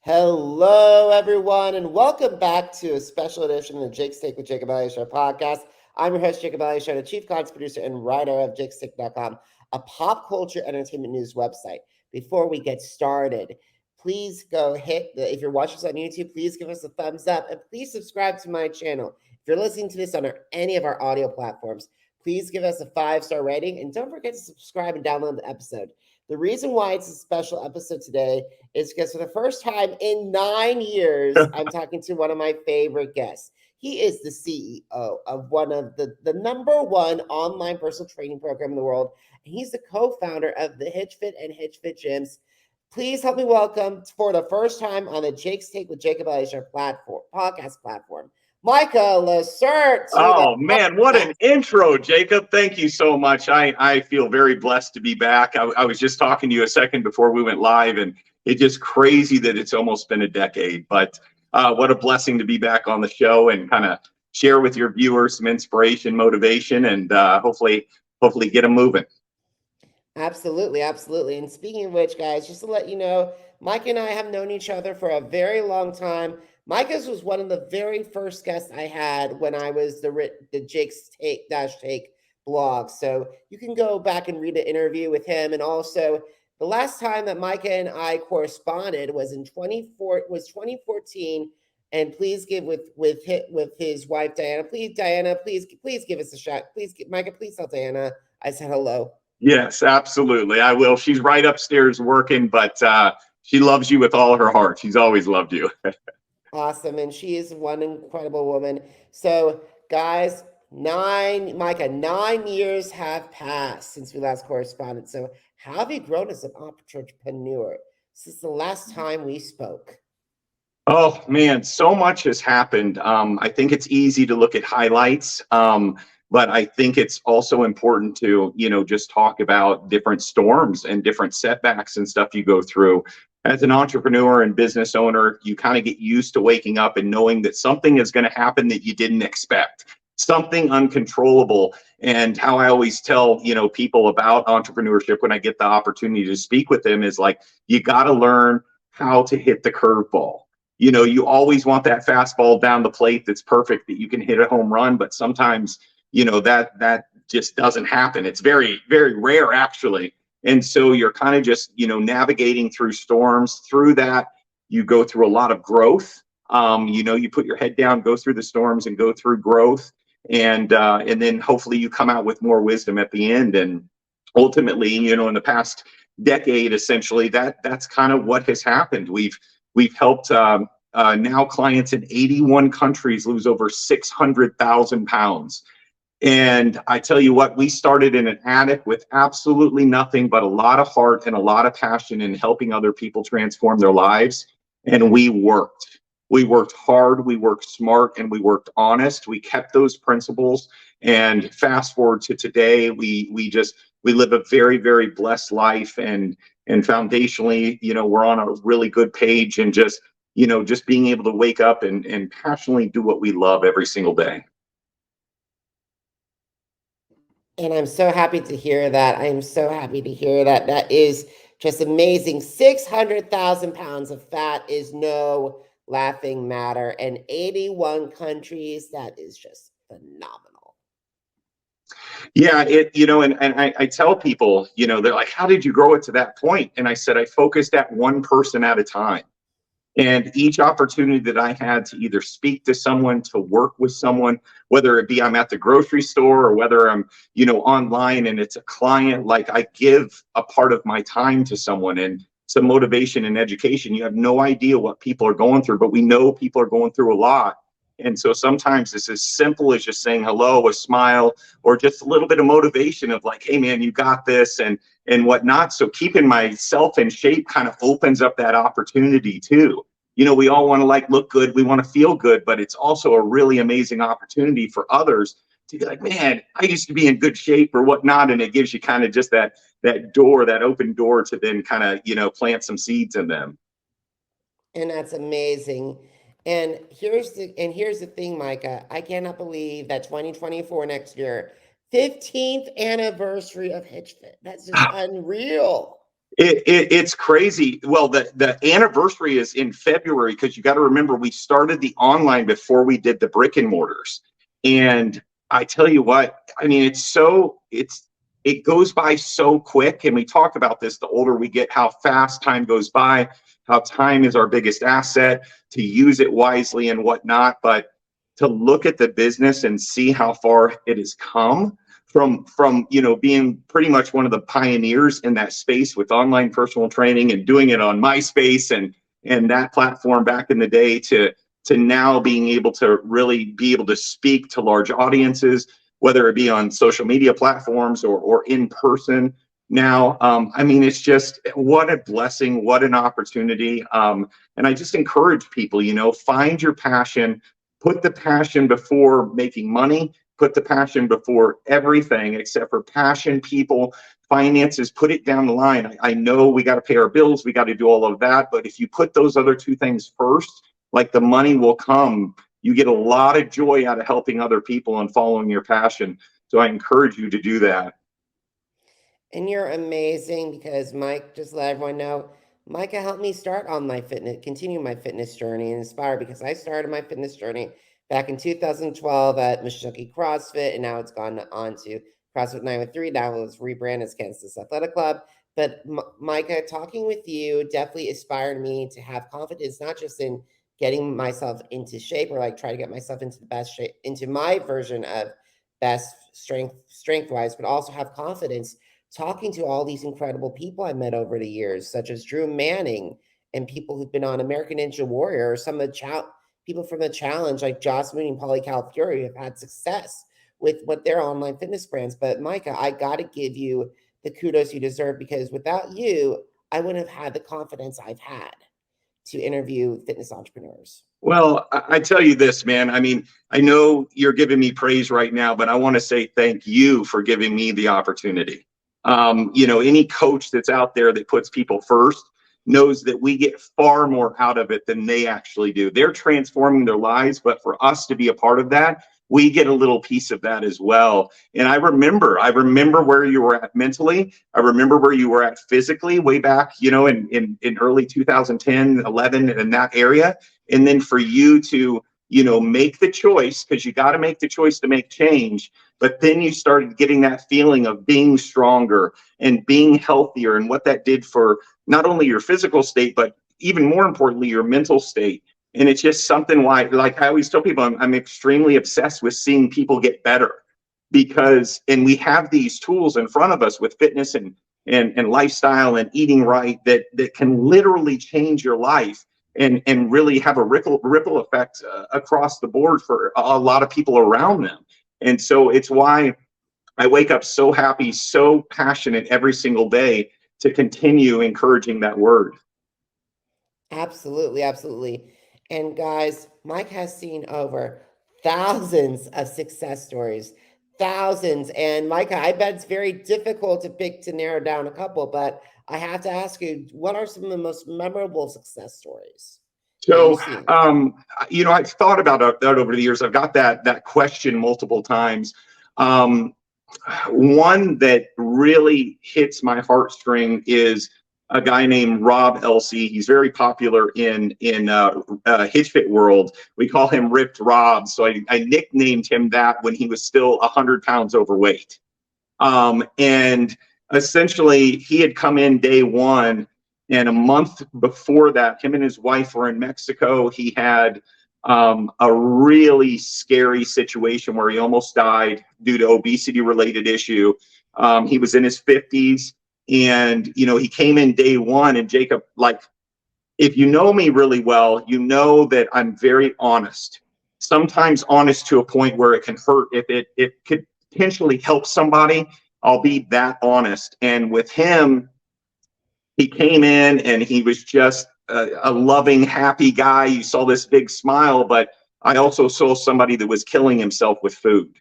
Hello, everyone, and welcome back to a special edition of the Jake's Take with Jacob Elyachar Podcast. I'm your host, Jacob Elyachar, the chief content producer and writer of jakestake.com, a pop culture entertainment news website. Before we get started, please go if you're watching us on YouTube, please give us a thumbs up and please subscribe to my channel. If you're listening to this on any of our audio platforms, please give us a 5-star rating and don't forget to subscribe and download the episode. The reason why it's a special episode today is because for the first time in 9 years, I'm talking to one of my favorite guests. He is the CEO of one of the number one online personal training program in the world. He's the co-founder of the Hitch Fit and Hitch Fit Gyms. Please help me welcome for the first time on the Jake's Take with Jacob Elyachar podcast platform, Micah LaCerte. Oh man, what an intro, Jacob. Thank you so much. I feel very blessed to be back. I was just talking to you a second before we went live, and it's just crazy that it's almost been a decade. But what a blessing to be back on the show and kind of share with your viewers some inspiration, motivation, and hopefully get them moving. Absolutely. And speaking of which, guys, just to let you know, Mike and I have known each other for a very long time. Micah's was one of the very first guests I had when I was the Jake's Take blog. So you can go back and read the interview with him. And also, the last time that Micah and I corresponded was in 2014. And please give with his wife Diana. Please, Diana, please give us a shot. Micah, please tell Diana I said hello. Yes, absolutely. I will. She's right upstairs working, but she loves you with all her heart. She's always loved you. Awesome. And she is one incredible woman. So, guys, 9 years have passed since we last corresponded. So, how have you grown as an entrepreneur since the last time we spoke? Oh man, so much has happened. I think it's easy to look at highlights, but I think it's also important to, just talk about different storms and different setbacks and stuff you go through. As an entrepreneur and business owner, you kind of get used to waking up and knowing that something is going to happen that you didn't expect, something uncontrollable. And how I always tell, people about entrepreneurship when I get the opportunity to speak with them is like, you got to learn how to hit the curveball. You always want that fastball down the plate that's perfect, that you can hit a home run, but sometimes, that just doesn't happen. It's very, very rare, actually. And so you're kind of just, navigating through storms. Through that, you go through a lot of growth. You put your head down, go through the storms and go through growth. And then hopefully you come out with more wisdom at the end. And ultimately, in the past decade, essentially, that's kind of what has happened. We've helped now clients in 81 countries lose over 600,000 pounds. And I tell you what, we started in an attic with absolutely nothing but a lot of heart and a lot of passion in helping other people transform their lives. And we worked. We worked hard, we worked smart, and we worked honest. We kept those principles. And fast forward to today, we live a very, very blessed life. And foundationally, we're on a really good page, and just being able to wake up and passionately do what we love every single day. And I'm so happy to hear that. I am so happy to hear that. That is just amazing. 600,000 pounds of fat is no laughing matter. And 81 countries, that is just phenomenal. Yeah, I tell people, they're like, how did you grow it to that point? And I said, I focused at one person at a time. And each opportunity that I had to either speak to someone, to work with someone, whether it be I'm at the grocery store or whether I'm, online and it's a client, like I give a part of my time to someone and some motivation and education. You have no idea what people are going through, but we know people are going through a lot. And so sometimes it's as simple as just saying hello, a smile, or just a little bit of motivation of like, hey man, you got this and whatnot. So keeping myself in shape kind of opens up that opportunity too. We all want to look good. We want to feel good, but it's also a really amazing opportunity for others to be like, man, I used to be in good shape or whatnot. And it gives you kind of just that open door to then kind of, plant some seeds in them. And that's amazing. And here's the thing, Micah. I cannot believe that 2024 next year, 15th anniversary of Hitch Fit. That's just unreal. It's crazy. Well, the anniversary is in February, because you got to remember we started the online before we did the brick and mortars. And I tell you what, I mean, it goes by so quick. And we talk about this, the older we get, how fast time goes by, how time is our biggest asset, to use it wisely and whatnot. But to look at the business and see how far it has come from being pretty much one of the pioneers in that space with online personal training and doing it on MySpace and that platform back in the day, to now being able to really be able to speak to large audiences, whether it be on social media platforms or in person now. I mean, it's just, what a blessing, what an opportunity. And I just encourage people, find your passion, put the passion before making money, put the passion before everything except for passion, people, finances, put it down the line. I know we got to pay our bills, we got to do all of that. But if you put those other two things first, like, the money will come. You get a lot of joy out of helping other people and following your passion. So I encourage you to do that. And you're amazing, because Mike, just let everyone know, Micah helped me continue my fitness journey and inspire, because I started my fitness journey back in 2012 at Meshuggah CrossFit, and now it's gone on to CrossFit 913. Now it's rebranded as Kansas Athletic Club. But Micah, talking with you definitely inspired me to have confidence, not just in getting myself into shape, or like try to get myself into the best shape, into my version of best strength wise, but also have confidence talking to all these incredible people I met over the years, such as Drew Manning, and people who've been on American Ninja Warrior, or some of the people from the challenge like Joss Mooney and Paulie Calafiore, who have had success with what their online fitness brands. But Micah, I got to give you the kudos you deserve, because without you, I wouldn't have had the confidence I've had to interview fitness entrepreneurs. Well, I tell you this, man. I mean, I know you're giving me praise right now, but I want to say thank you for giving me the opportunity. Any coach that's out there that puts people first knows that we get far more out of it than they actually do. They're transforming their lives, but for us to be a part of that, we get a little piece of that as well. And I remember where you were at mentally. I remember where you were at physically way back, in early 2010, 11, in that area. And then for you to, make the choice, because you got to make the choice to make change. But then you started getting that feeling of being stronger and being healthier, and what that did for not only your physical state, but even more importantly, your mental state. And it's just something like I always tell people, I'm extremely obsessed with seeing people get better, and we have these tools in front of us with fitness and lifestyle and eating right that can literally change your life and really have a ripple effect across the board for a lot of people around them. And so it's why I wake up so happy, so passionate every single day to continue encouraging that word. Absolutely, absolutely. And guys, Mike has seen over thousands of success stories, thousands. And Micah, I bet it's very difficult to narrow down a couple, but I have to ask you, what are some of the most memorable success stories? So, I've thought about that over the years. I've got that question multiple times. One that really hits my heartstring is a guy named Rob Elsey. He's very popular in Hitch Fit world. We call him Ripped Rob. So I nicknamed him that when he was still 100 pounds overweight. And essentially, he had come in day one, and a month before that, him and his wife were in Mexico. He had a really scary situation where he almost died due to obesity-related issue. He was in his 50s. And, he came in day one, and Jacob, if you know me really well, you know that I'm very honest, sometimes honest to a point where it can hurt. If it could potentially help somebody, I'll be that honest. And with him, he came in and he was just a loving, happy guy. You saw this big smile, but I also saw somebody that was killing himself with food.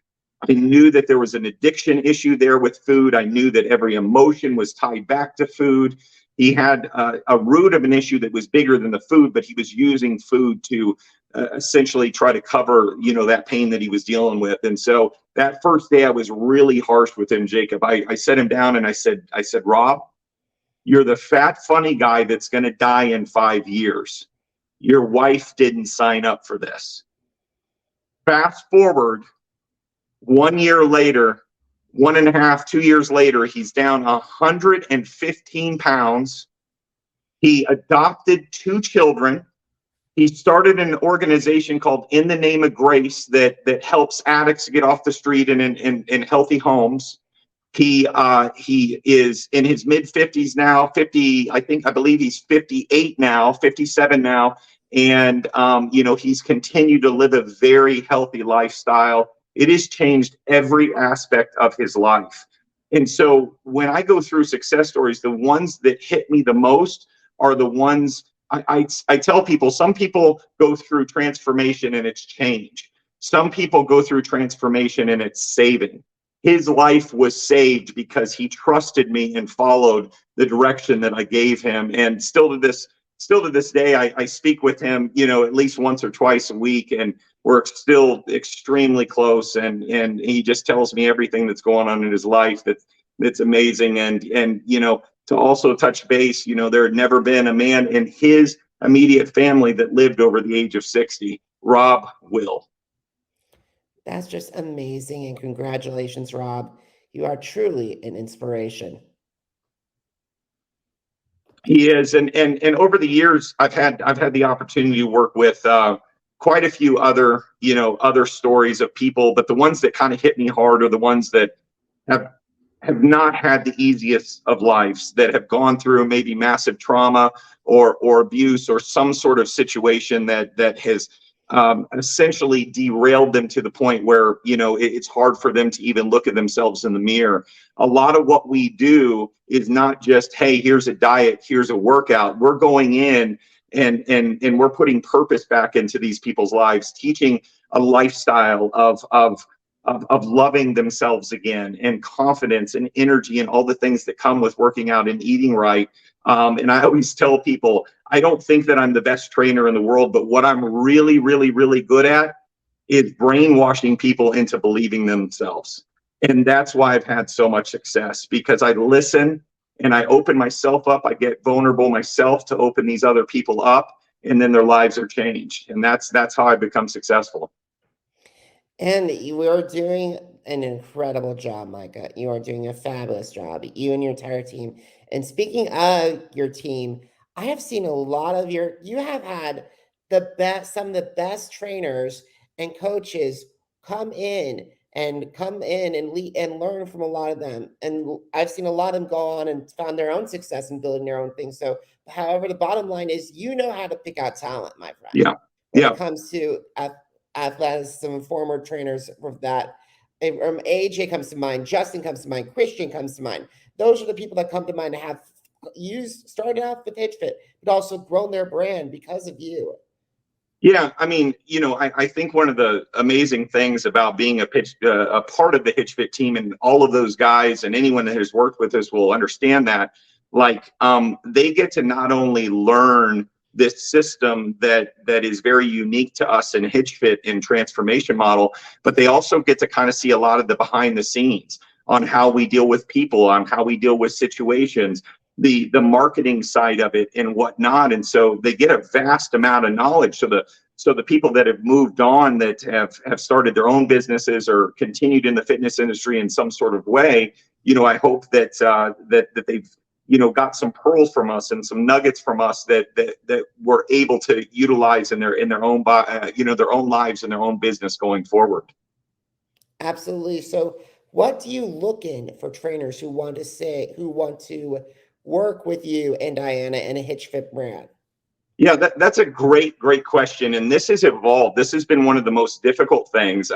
I knew that there was an addiction issue there with food. I knew that every emotion was tied back to food. He had a root of an issue that was bigger than the food, but he was using food to essentially try to cover, that pain that he was dealing with. And so that first day I was really harsh with him, Jacob. I set him down and I said, Rob, You're the fat, funny guy that's going to die in 5 years. Your wife didn't sign up for this. Fast forward 1 year later, 1.5, 2 years later, he's down 115 pounds. He adopted 2 children. He started an organization called In the Name of Grace that helps addicts get off the street and in healthy homes. He is in his mid 50s now, 50, I believe he's 58 now, 57 now. And, he's continued to live a very healthy lifestyle. It has changed every aspect of his life. And so when I go through success stories, the ones that hit me the most are the ones I tell people. Some people go through transformation and it's change. Some people go through transformation and it's saving. His life was saved because he trusted me and followed the direction that I gave him. And still to this day, I speak with him, at least once or twice a week, and we're still extremely close. And he just tells me everything that's going on in his life that's amazing. And to also touch base, there had never been a man in his immediate family that lived over the age of 60. Rob will. That's just amazing. And congratulations, Rob. You are truly an inspiration. He is. And over the years, I've had the opportunity to work with quite a few other stories of people, but the ones that kind of hit me hard are the ones that have not had the easiest of lives, that have gone through maybe massive trauma or abuse or some sort of situation that has essentially derailed them to the point where, it's hard for them to even look at themselves in the mirror. A lot of what we do is not just, hey, here's a diet, here's a workout. We're going in and we're putting purpose back into these people's lives, teaching a lifestyle of loving themselves again, and confidence and energy and all the things that come with working out and eating right. And I always tell people, I don't think that I'm the best trainer in the world, but what I'm really, really, really good at is brainwashing people into believing themselves. And that's why I've had so much success, because I listen and I open myself up. I get vulnerable myself to open these other people up, and then their lives are changed. And that's how I become successful. And you are doing an incredible job, Micah. You are doing a fabulous job, you and your entire team. And speaking of your team, I have seen a lot of you have had some of the best trainers and coaches come in and lead and learn from a lot of them. And I've seen a lot of them go on and found their own success in building their own things. So, however, the bottom line is, how to pick out talent, my friend. Yeah. When it comes to athleticism, former trainers of that. AJ comes to mind, Justin comes to mind, Christian comes to mind. Those are the people that come to mind to have started off with Hitch Fit, but also grown their brand because of you. Yeah, I mean, I think one of the amazing things about being a part of the Hitch Fit team, and all of those guys and anyone that has worked with us will understand that, they get to not only learn this system that is very unique to us in Hitch Fit in transformation model, but they also get to kind of see a lot of the behind the scenes on how we deal with people, on how we deal with situations, the marketing side of it and whatnot. And so they get a vast amount of knowledge. So the people that have moved on, that have started their own businesses or continued in the fitness industry in some sort of way, I hope that they've got some pearls from us and some nuggets from us that we're able to utilize in their own their own lives and their own business going forward. Absolutely. So what do you look in for trainers who want to work with you and Diana in a Hitch Fit brand? Yeah, that's a great question. And this has evolved. This has been one of the most difficult things.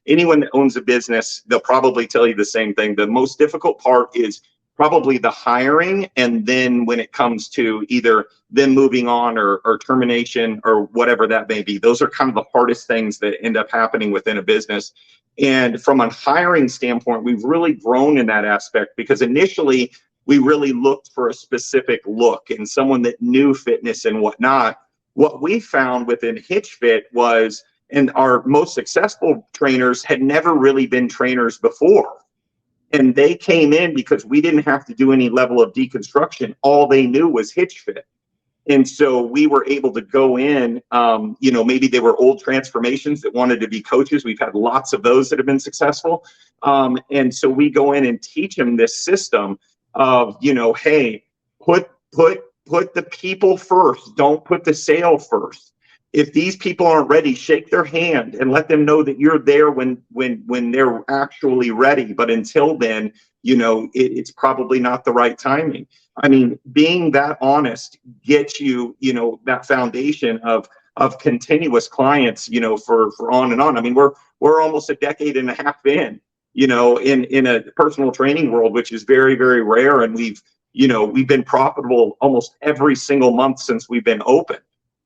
Anyone that owns a business, they'll probably tell you the same thing. The most difficult part is probably the hiring. And then when it comes to either them moving on or termination or whatever that may be, those are kind of the hardest things that end up happening within a business. And from a hiring standpoint, we've really grown in that aspect, because initially we really looked for a specific look and someone that knew fitness and whatnot. What we found within Hitch Fit was, and our most successful trainers had never really been trainers before. And they came in because we didn't have to do any level of deconstruction. All they knew was Hitch Fit. And so we were able to go in, maybe they were old transformations that wanted to be coaches. We've had lots of those that have been successful. And so we go in and teach them this system of, hey, put the people first. Don't put the sale first. If these people aren't ready, shake their hand and let them know that you're there when they're actually ready. But until then, it's probably not the right timing. I mean, being that honest gets you, that foundation of continuous clients, for on and on. I mean, we're almost a decade and a half in a personal training world, which is very, very rare. And we've been profitable almost every single month since we've been open.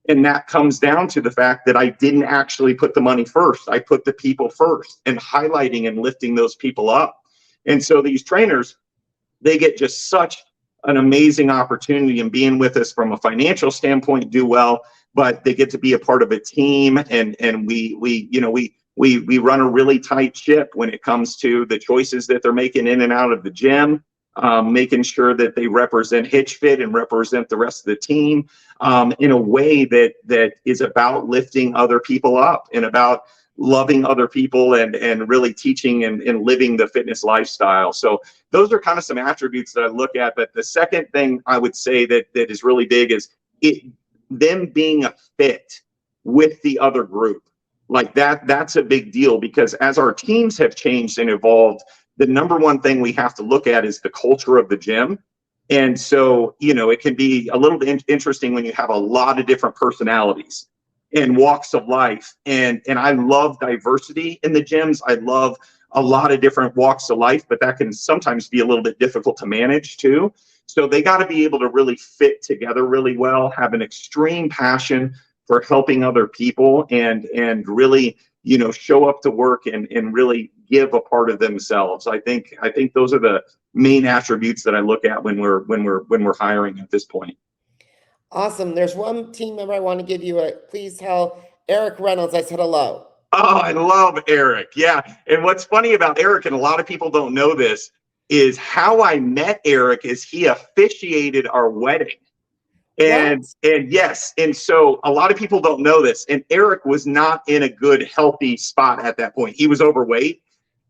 And that comes down to the fact that I didn't actually put the money first. I put the people first, and highlighting and lifting those people up. And so these trainers, they get just such an amazing opportunity, and being with us from a financial standpoint do well, but they get to be a part of a team, and we run a really tight ship when it comes to the choices that they're making in and out of the gym, making sure that they represent Hitch Fit and represent the rest of the team in a way that is about lifting other people up and about loving other people and really teaching and living the fitness lifestyle. So those are kind of some attributes that I look at. But the second thing I would say that is really big is them being a fit with the other group. Like that's a big deal, because as our teams have changed and evolved, the number one thing we have to look at is the culture of the gym. And so, it can be a little bit interesting when you have a lot of different personalities and walks of life. And I love diversity in the gyms. I love a lot of different walks of life, but that can sometimes be a little bit difficult to manage too. So they got to be able to really fit together really well, have an extreme passion for helping other people, and really, show up to work and really give a part of themselves. I think those are the main attributes that I look at when we're hiring at this point. Awesome. There's one team member I want to give you please tell Eric Reynolds I said hello. Oh, I love Eric. Yeah. And what's funny about Eric, and a lot of people don't know this, is how I met Eric is he officiated our wedding. And yes, and so a lot of people don't know this. And Eric was not in a good, healthy spot at that point. He was overweight.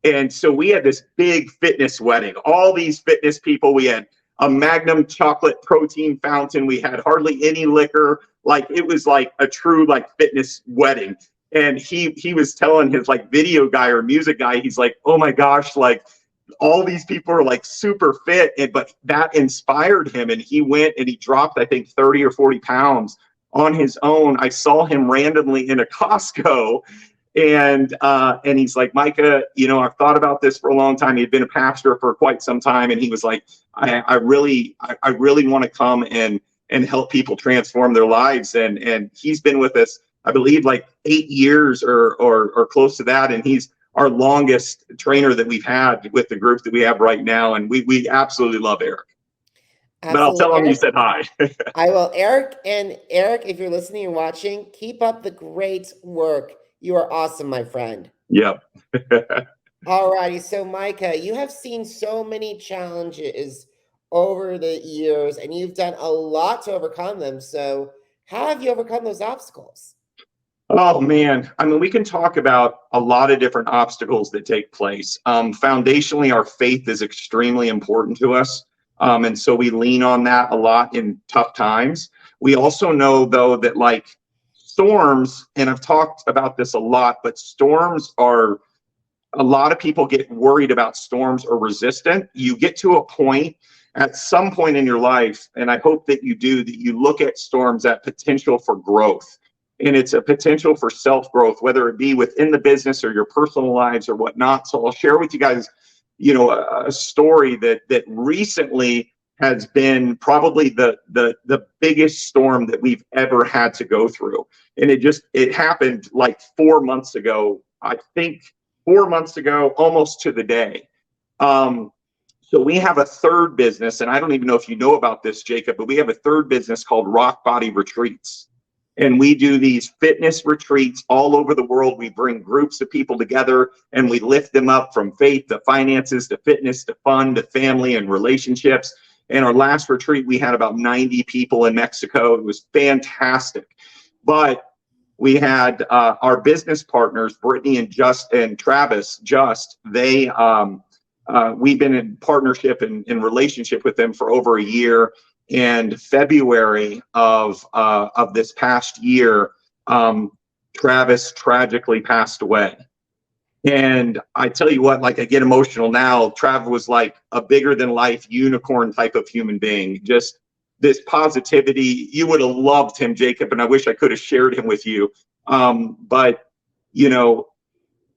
And so we had this big fitness wedding. All these fitness people. We had a Magnum chocolate protein fountain. We had hardly any liquor. Like, it was like a true fitness wedding. And he was telling his video guy or music guy, he's like, oh my gosh, all these people are super fit, but that inspired him, and he went and he dropped, I think, 30 or 40 pounds on his own. I saw him randomly in a Costco, and he's like, Micah, I've thought about this for a long time. He'd been a pastor for quite some time, and he was like, I really want to come and help people transform their lives. And he's been with us, I believe, 8 years or close to that, and he's our longest trainer that we've had with the group that we have right now. And we absolutely love Eric. Absolutely. But I'll tell him you said hi. I will. Eric, if you're listening and watching, keep up the great work. You are awesome, my friend. Yep. All righty. So Micah, you have seen so many challenges over the years, and you've done a lot to overcome them. So how have you overcome those obstacles? Oh, man. I mean, we can talk about a lot of different obstacles that take place. Foundationally, our faith is extremely important to us. And so we lean on that a lot in tough times. We also know, though, that storms, and I've talked about this a lot, but storms are, a lot of people get worried about storms or resistant. You get to a point at some point in your life, and I hope that you do, that you look at storms at potential for growth. And it's a potential for self-growth, whether it be within the business or your personal lives or whatnot. So I'll share with you guys, a story that recently has been probably the biggest storm that we've ever had to go through. And it happened 4 months ago, I think 4 months ago, almost to the day. So we have a third business, and I don't even know if you know about this, Jacob, but we have a third business called Rockbody Retreats. And we do these fitness retreats all over the world. We bring groups of people together and we lift them up from faith to finances to fitness to fun to family and relationships. And our last retreat, we had about 90 people in Mexico. It was fantastic. But we had our business partners, Brittany and Travis, we've been in partnership and in relationship with them for over a year. And February of this past year, Travis tragically passed away. And I tell you what, like, I get emotional now. Travis was like a bigger than life unicorn type of human being. Just this positivity. You would have loved him, Jacob, and I wish I could have shared him with you. But you know,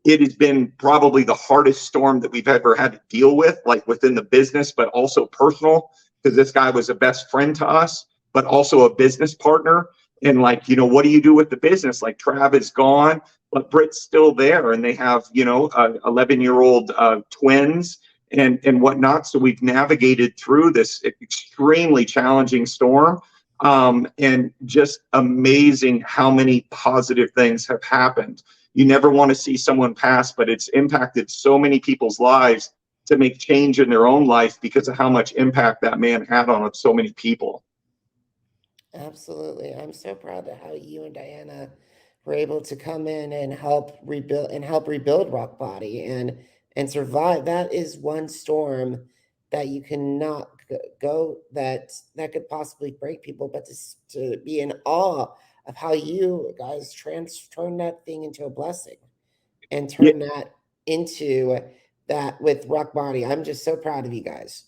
it has been probably the hardest storm that we've ever had to deal with, like within the business, but also personal, because this guy was a best friend to us, but also a business partner. And like, you know, what do you do with the business? Like, Trav is gone, but Britt's still there, and they have, 11-year-old twins and whatnot. So we've navigated through this extremely challenging storm. And just amazing how many positive things have happened. You never want to see someone pass, but it's impacted so many people's lives to make change in their own life because of how much impact that man had on so many people. Absolutely. I'm so proud of how you and Diana were able to come in and help rebuild Rockbody and survive. That is one storm that you cannot go that could possibly break people, but to be in awe of how you guys turn that thing into a blessing and turn that into that with Rockbody. I'm just so proud of you guys.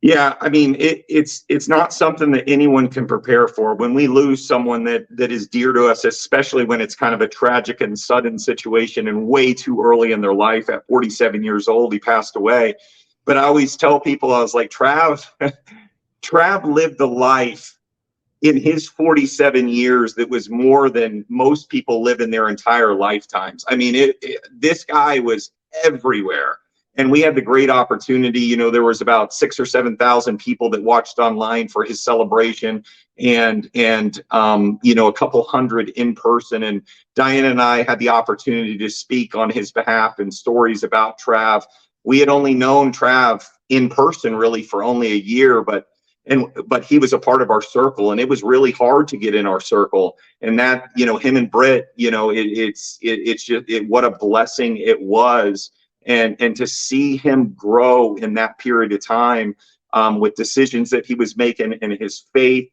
Yeah, I mean, it's not something that anyone can prepare for. When we lose someone that is dear to us, especially when it's kind of a tragic and sudden situation and way too early in their life. At 47 years old, he passed away. But I always tell people, I was like, Trav lived the life in his 47 years that was more than most people live in their entire lifetimes. I mean, this guy was everywhere. And we had the great opportunity, there was about 6,000 or 7,000 people that watched online for his celebration, and a couple hundred in person. And Diana and I had the opportunity to speak on his behalf and stories about Trav. We had only known Trav in person really for only a year, but he was a part of our circle, and it was really hard to get in our circle. And that, him and Britt, it's just what a blessing it was. And to see him grow in that period of time, with decisions that he was making and his faith,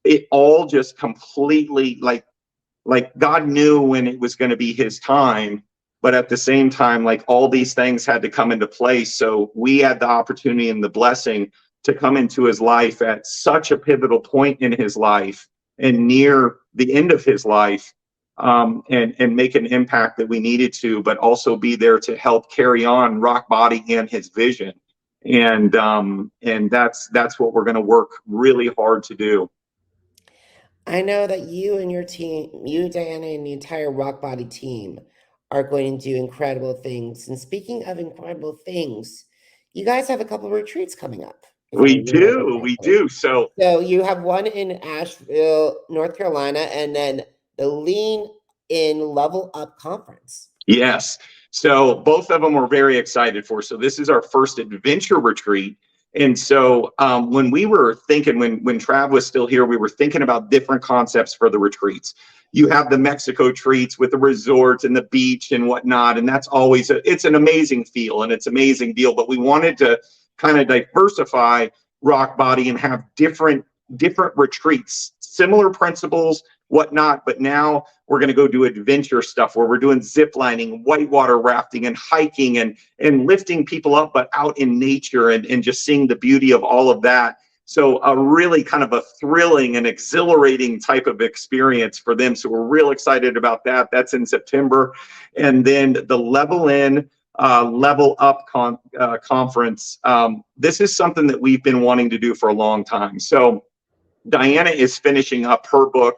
it all just completely like God knew when it was going to be his time, but at the same time, like, all these things had to come into place. So we had the opportunity and the blessing to come into his life at such a pivotal point in his life and near the end of his life. And make an impact that we needed to, but also be there to help carry on Rockbody and his vision. And that's what we're going to work really hard to do. I know that you and your team, you, Diana, and the entire Rockbody team are going to do incredible things. And speaking of incredible things, you guys have a couple of retreats coming up. We do. So you have one in Asheville, North Carolina, and then the Lean In Level Up Conference. Yes. So both of them we're very excited for. So this is our first adventure retreat. And so when we were thinking, when Trav was still here, we were thinking about different concepts for the retreats. You have the Mexico treats with the resorts and the beach and whatnot. And that's always, it's an amazing feel and it's an amazing deal. But we wanted to kind of diversify Rockbody and have different retreats, similar principles, whatnot, but now we're going to go do adventure stuff where we're doing zip lining, whitewater rafting, and hiking and lifting people up, but out in nature and just seeing the beauty of all of that. So a really kind of a thrilling and exhilarating type of experience for them. So we're real excited about that. That's in September. And then the Level In, Level Up conference. This is something that we've been wanting to do for a long time. So Diana is finishing up her book.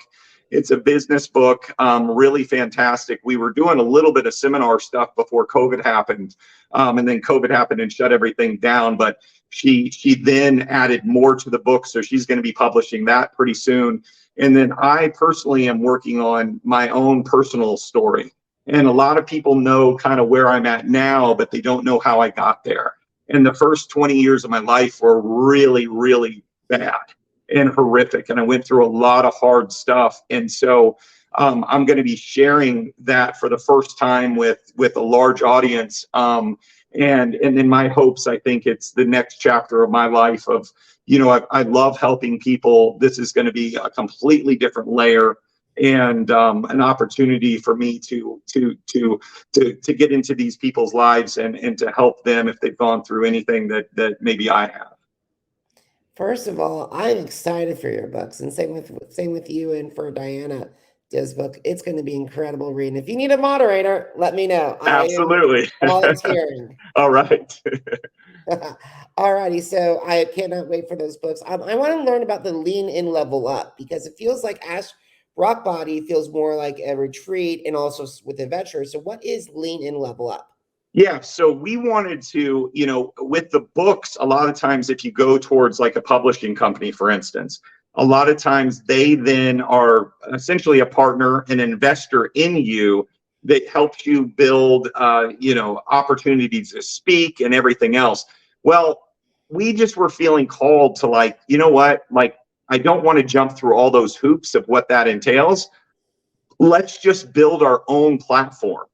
It's a business book, really fantastic. We were doing a little bit of seminar stuff before COVID happened, and then COVID happened and shut everything down. But she then added more to the book, so she's going to be publishing that pretty soon. And then I personally am working on my own personal story. And a lot of people know kind of where I'm at now, but they don't know how I got there. And the first 20 years of my life were really, really bad and horrific. And I went through a lot of hard stuff. And so I'm going to be sharing that for the first time with a large audience. And in my hopes, I think it's the next chapter of my life of, I love helping people. This is going to be a completely different layer and an opportunity for me to get into these people's lives and to help them if they've gone through anything that maybe I have. First of all, I'm excited for your books, and same with you and for Diana's book. It's going to be incredible reading. If you need a moderator, let me know. Absolutely. I am volunteering. All right. All righty. So I cannot wait for those books. I want to learn about the Lean In Level Up, because it feels like Rockbody feels more like a retreat and also with adventure. So what is Lean In Level Up? Yeah, so we wanted to, with the books, a lot of times if you go towards like a publishing company, for instance, a lot of times they then are essentially a partner, an investor in you that helps you build, opportunities to speak and everything else. Well, we just were feeling called to I don't want to jump through all those hoops of what that entails. Let's just build our own platform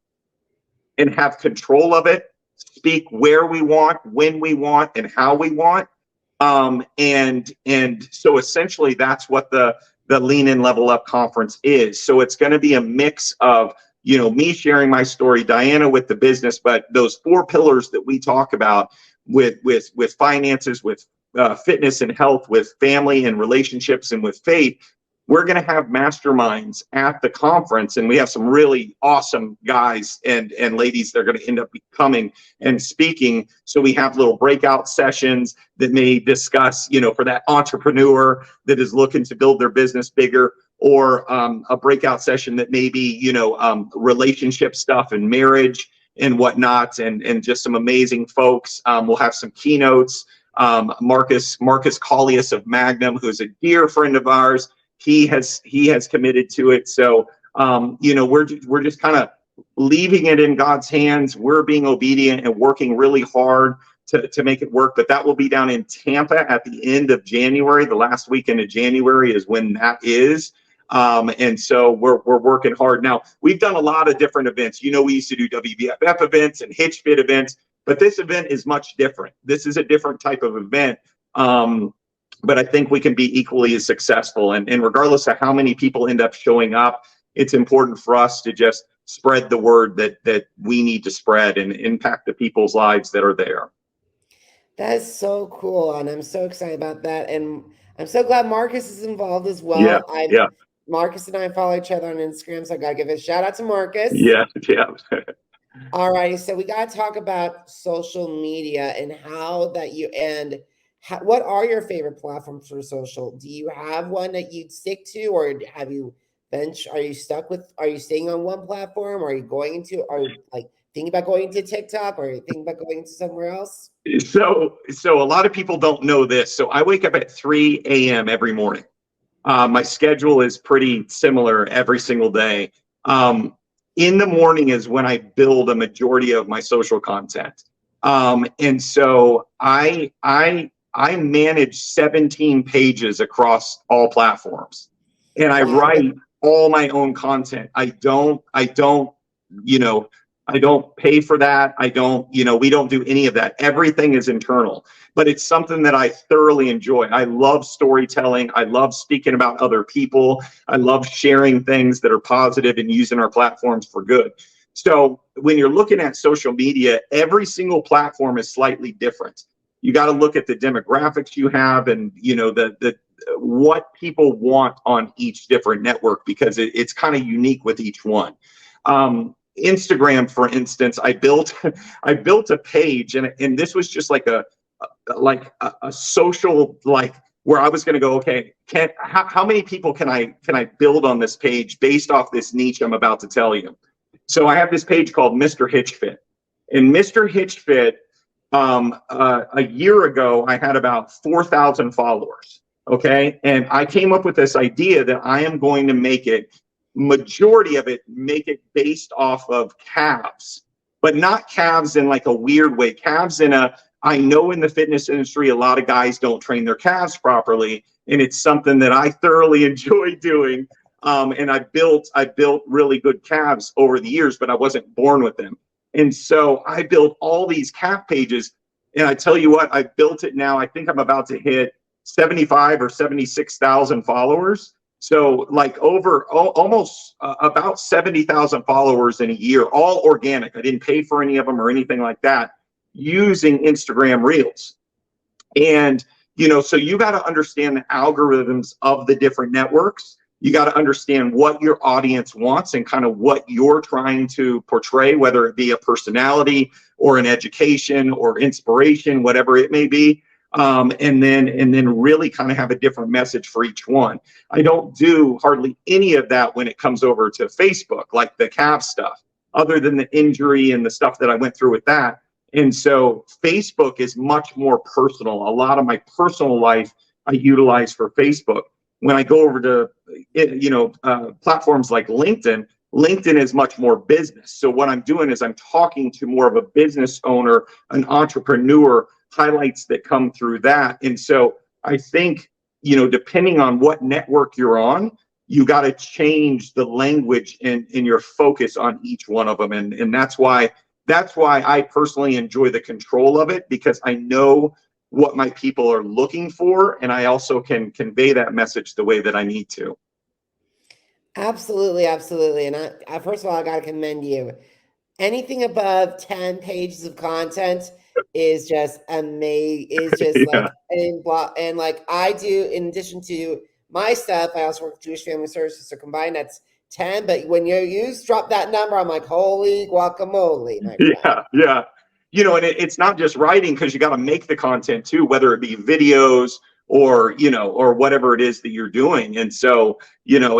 and have control of it, speak where we want, when we want, and how we want. And so essentially that's what the Lean In Level Up conference is. So it's going to be a mix of, me sharing my story, Diana with the business, but those 4 pillars that we talk about with finances, with fitness and health, with family and relationships, and with faith. We're going to have masterminds at the conference, and we have some really awesome guys and ladies that are going to end up coming and speaking. So we have little breakout sessions that may discuss, for that entrepreneur that is looking to build their business bigger, or a breakout session that may be, relationship stuff and marriage and whatnot, and just some amazing folks. We'll have some keynotes. Marcus Collius of Magnum, who's a dear friend of ours. He has committed to it. So, we're just kind of leaving it in God's hands. We're being obedient and working really hard to make it work. But that will be down in Tampa at the end of January. The last weekend of January is when that is. And so we're working hard. Now, we've done a lot of different events. We used to do WBFF events and Hitch Fit events, but this event is much different. This is a different type of event. But I think we can be equally as successful. And regardless of how many people end up showing up, it's important for us to just spread the word that we need to spread and impact the people's lives that are there. That is so cool. And I'm so excited about that. And I'm so glad Marcus is involved as well. Yeah. Marcus and I follow each other on Instagram, so I got to give a shout out to Marcus. Yeah. All righty. So we got to talk about social media and what are your favorite platforms for social? Do you have one that you'd stick to, or are you staying on one platform? Are you thinking about going to TikTok, or are you thinking about going to somewhere else? So a lot of people don't know this. So I wake up at 3 a.m. every morning. My schedule is pretty similar every single day. In the morning is when I build a majority of my social content. And so I manage 17 pages across all platforms, and I write all my own content. I don't pay for that. We don't do any of that. Everything is internal, but it's something that I thoroughly enjoy. I love storytelling. I love speaking about other people. I love sharing things that are positive and using our platforms for good. So when you're looking at social media, every single platform is slightly different. You got to look at the demographics you have, and what people want on each different network, because it's kind of unique with each one. Instagram, for instance, I built a page, and this was just like a social where I was going to go, okay, how many people can I build on this page based off this niche I'm about to tell you? So I have this page called Mr. Hitch Fit. And Mr. Hitch Fit, a year ago, I had about 4,000 followers. Okay. And I came up with this idea that I am going to make it, majority of it, make it based off of calves, but not calves in like a weird way. Calves in a, I know in the fitness industry, a lot of guys don't train their calves properly. And it's something that I thoroughly enjoy doing. And I built really good calves over the years, but I wasn't born with them. And so I built all these calf pages, and I tell you what, I built it now. I think I'm about to hit 75 or 76,000 followers. So like almost about 70,000 followers in a year, all organic. I didn't pay for any of them or anything like that, using Instagram Reels. And, so you got to understand the algorithms of the different networks. You got to understand what your audience wants and kind of what you're trying to portray, whether it be a personality or an education or inspiration, whatever it may be. And then really kind of have a different message for each one. I don't do hardly any of that when it comes over to Facebook, like the calf stuff, other than the injury and the stuff that I went through with that. And so Facebook is much more personal. A lot of my personal life I utilize for Facebook. When I go over to, platforms like LinkedIn is much more business. So what I'm doing is I'm talking to more of a business owner, an entrepreneur, highlights that come through that. And so I think, depending on what network you're on, you got to change the language and your focus on each one of them. And that's why I personally enjoy the control of it, because I know what my people are looking for, and I also can convey that message the way that I need to. Absolutely. And I first of all, I got to commend you. Anything above 10 pages of content is just amazing. Is just Yeah. and like I do, in addition to my stuff, I also work with Jewish Family Services. So combined, that's 10. But when you drop that number, I'm like, holy guacamole, my friend. Yeah. And it's not just writing, because you got to make the content too, whether it be videos or whatever it is that you're doing. And so, and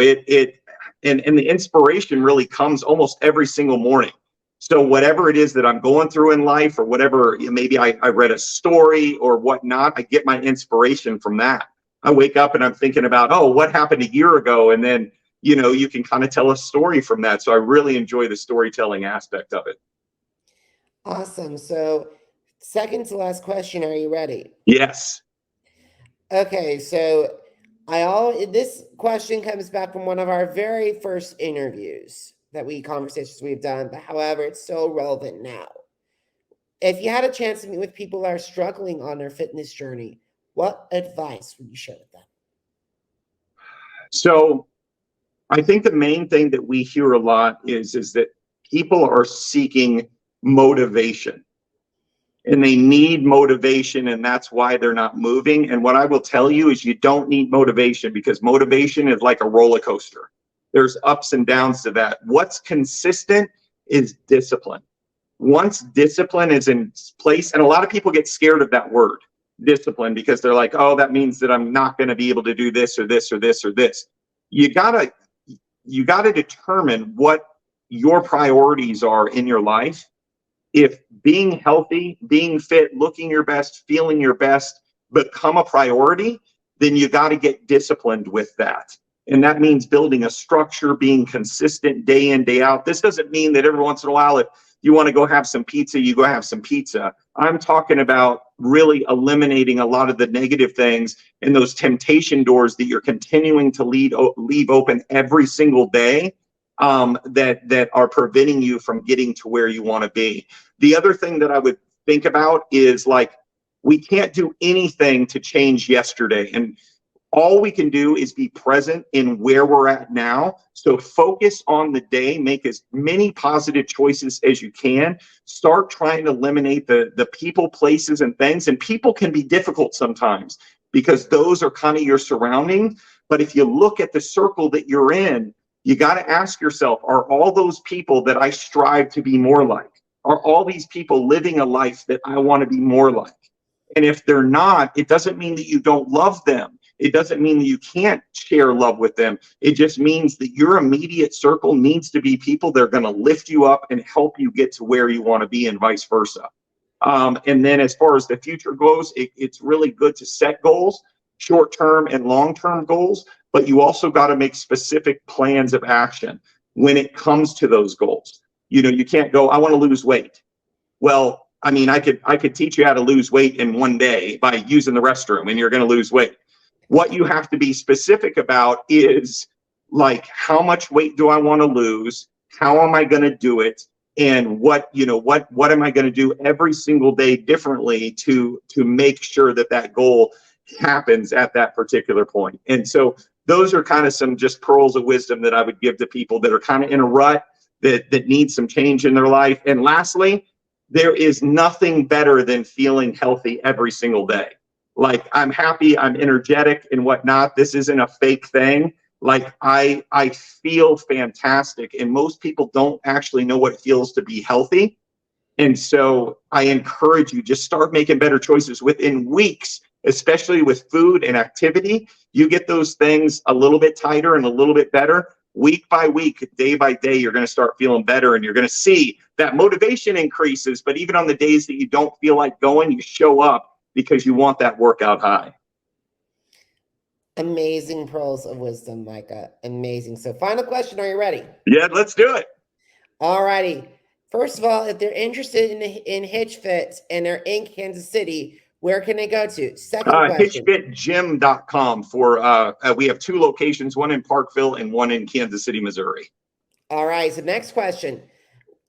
the inspiration really comes almost every single morning. So whatever it is that I'm going through in life, or whatever, maybe I read a story or whatnot, I get my inspiration from that. I wake up and I'm thinking about, oh, what happened a year ago? And then, you can kind of tell a story from that. So I really enjoy the storytelling aspect of it. Awesome. So second to last question, are you ready? Yes. Okay, so this question comes back from one of our very first interviews conversations we've done, but however, it's so relevant now. If you had a chance to meet with people that are struggling on their fitness journey, what advice would you share with them? So I think the main thing that we hear a lot is that people are seeking motivation, and they need motivation, and that's why they're not moving. And what I will tell you is you don't need motivation, because motivation is like a roller coaster. There's ups and downs to that. What's consistent is discipline. Once discipline is in place, and a lot of people get scared of that word, discipline, because they're like, oh, that means that I'm not going to be able to do this or this or this or this. You gotta determine what your priorities are in your life. If being healthy, being fit, looking your best, feeling your best become a priority, then you got to get disciplined with that. And that means building a structure, being consistent day in, day out. This doesn't mean that every once in a while, if you want to go have some pizza, you go have some pizza. I'm talking about really eliminating a lot of the negative things and those temptation doors that you're continuing to leave open every single day, that are preventing you from getting to where you want to be. The other thing that I would think about is, like, we can't do anything to change yesterday. And all we can do is be present in where we're at now. So focus on the day, make as many positive choices as you can. Start trying to eliminate the people, places, and things. And people can be difficult sometimes, because those are kind of your surrounding. But if you look at the circle that you're in, you got to ask yourself, are all those people that I strive to be more like? Are all these people living a life that I want to be more like? And if they're not, it doesn't mean that you don't love them. It doesn't mean that you can't share love with them. It just means that your immediate circle needs to be people that are going to lift you up and help you get to where you want to be, and vice versa. And then as far as the future goes, it's really good to set goals, short-term and long-term goals, but you also got to make specific plans of action when it comes to those goals. You can't go, I want to lose weight. Well, I mean, I could teach you how to lose weight in one day by using the restroom, and you're going to lose weight. What you have to be specific about is, like, how much weight do I want to lose? How am I going to do it? And what am I going to do every single day differently to make sure that goal happens at that particular point? And so those are kind of some just pearls of wisdom that I would give to people that are kind of in a rut, that need some change in their life. And lastly, there is nothing better than feeling healthy every single day. Like, I'm happy, I'm energetic and whatnot. This isn't a fake thing. Like, I feel fantastic, and most people don't actually know what it feels to be healthy. And so I encourage you, just start making better choices within weeks, especially with food and activity. You get those things a little bit tighter and a little bit better. Week by week, day by day, you're going to start feeling better, and you're going to see that motivation increases. But even on the days that you don't feel like going, you show up because you want that workout high. Amazing pearls of wisdom, Micah. Amazing. So final question. Are you ready? Yeah, let's do it. All righty. First of all, if they're interested in Hitch Fit and they're in Kansas City, where can they go to? Second question. HitchFitGym.com for, we have 2 locations, one in Parkville and one in Kansas City, Missouri. All right. So next question.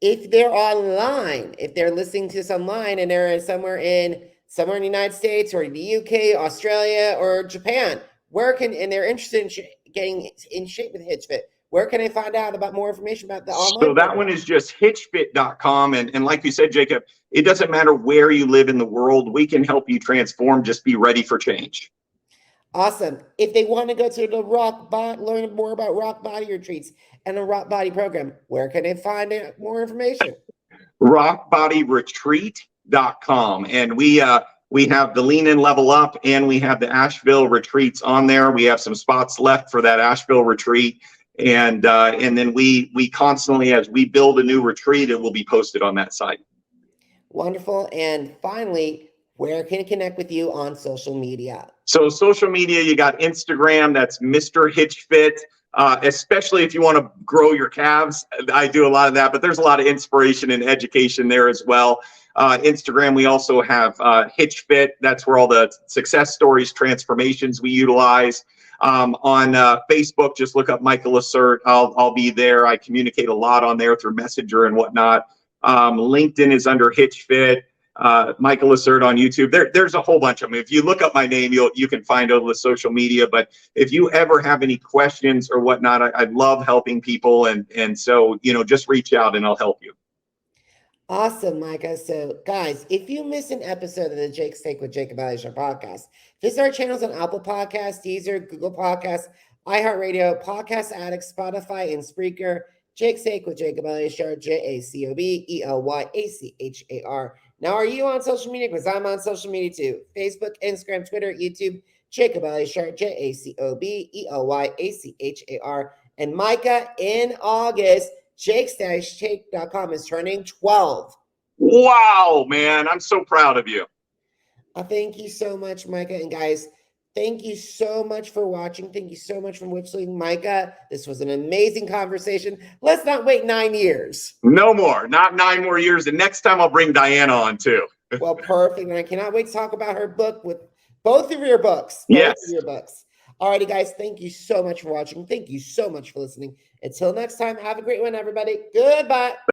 If they're online, if they're listening to this online and they're somewhere in the United States or the UK, Australia, or Japan, and they're interested in getting in shape with Hitch Fit, where can they find out about more information about the online? So that one is just hitchfit.com. And like you said, Jacob, it doesn't matter where you live in the world. We can help you transform. Just be ready for change. Awesome. If they want to go to the learn more about Rockbody retreats and the Rockbody program, where can they find more information? Rockbodyretreat.com. And we have the Lean and Level Up, and we have the Asheville retreats on there. We have some spots left for that Asheville retreat. And then we constantly, as we build a new retreat, it will be posted on that site. Wonderful. And finally, where can I connect with you on social media? So social media, you got Instagram, that's Mr. Hitch Fit. Especially if you want to grow your calves. I do a lot of that, but there's a lot of inspiration and education there as well. Instagram, we also have Hitch Fit. That's where all the success stories, transformations we utilize. On Facebook, just look up Micah LaCerte. I'll be there. I communicate a lot on there through Messenger and whatnot. LinkedIn is under Hitch Fit. Micah LaCerte on YouTube. There's a whole bunch of them. If you look up my name, you can find all the social media. But if you ever have any questions or whatnot, I love helping people. And so, just reach out and I'll help you. Awesome, Micah. So, guys, if you miss an episode of the Jake Steak with Jacob Elyachar podcast, visit our channels on Apple Podcasts, Deezer, Google Podcasts, iHeartRadio, Podcast Addict, Spotify, and Spreaker. Jake Steak with Jacob Elyachar, JACOBELYACHAR. Now, are you on social media? Because I'm on social media too. Facebook, Instagram, Twitter, YouTube, Jacob Elyachar, JACOBELYACHAR. And Micah, in August, Jake-Take.com is turning 12. Wow, man. I'm so proud of you. Thank you so much, Micah. And guys, thank you so much for watching. Thank you so much for listening, Micah. This was an amazing conversation. Let's not wait 9 years. No more. Not 9 more years. And next time I'll bring Diana on too. Well, perfect. And I cannot wait to talk about her book with both of your books. Yes. Both of your books. All righty, guys. Thank you so much for watching. Thank you so much for listening. Until next time, have a great one, everybody. Goodbye.